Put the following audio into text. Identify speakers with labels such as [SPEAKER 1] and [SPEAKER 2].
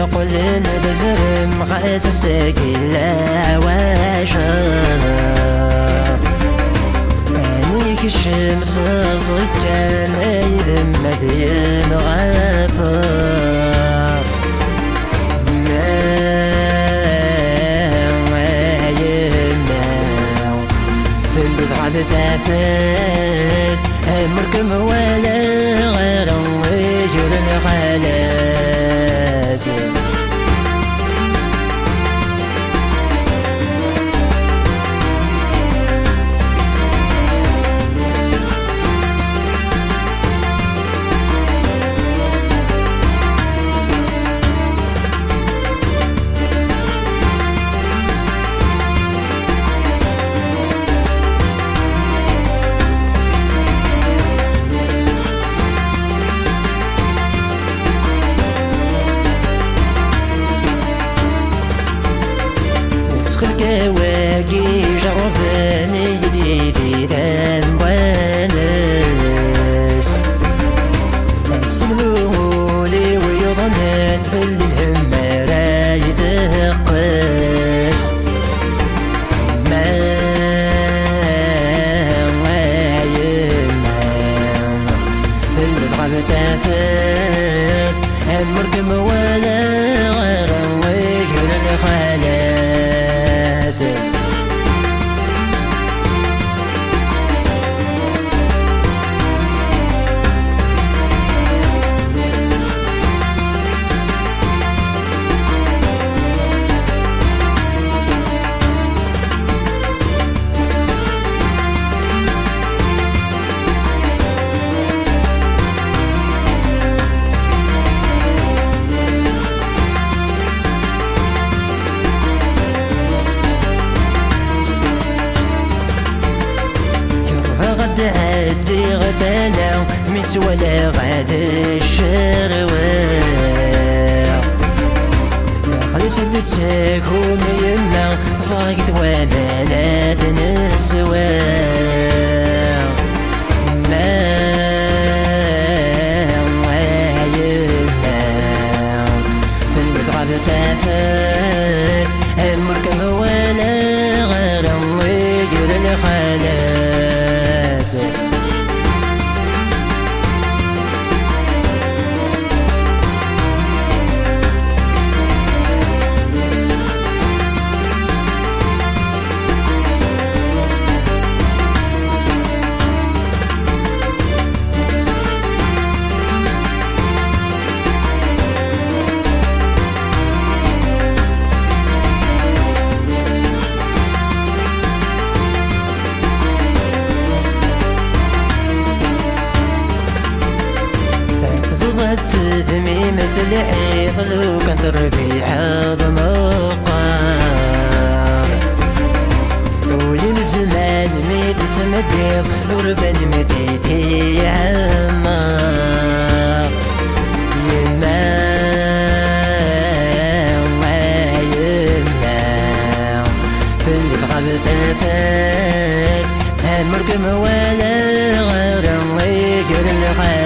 [SPEAKER 1] قلنا دزرم غاز الساقيلا عواشا انيك الشمس صكان ايدم مدين غافر في البضعة بثافت مركم ولا غير ويجر الغالات الكواكي جرباني جديدي ذنب وناس السلولي ويظنن بالهم رايد قاس ما يمام بالضرب تافت المركم ولا غير ويجر الخالات عدي غدانا متولى غاد الشروار خلي سدتك وميمنا صاقد وانا لا تنسوار ما يمنا بالمضرب تافت المركب ولا غير ويجر الخالات ذمي مثل عيض لو كان تربيع ضمقار ولي مزمان ميت سمدير وربان مديتي عمار يما باللي بغى بثافات المركم ولا غير ويجر الغالات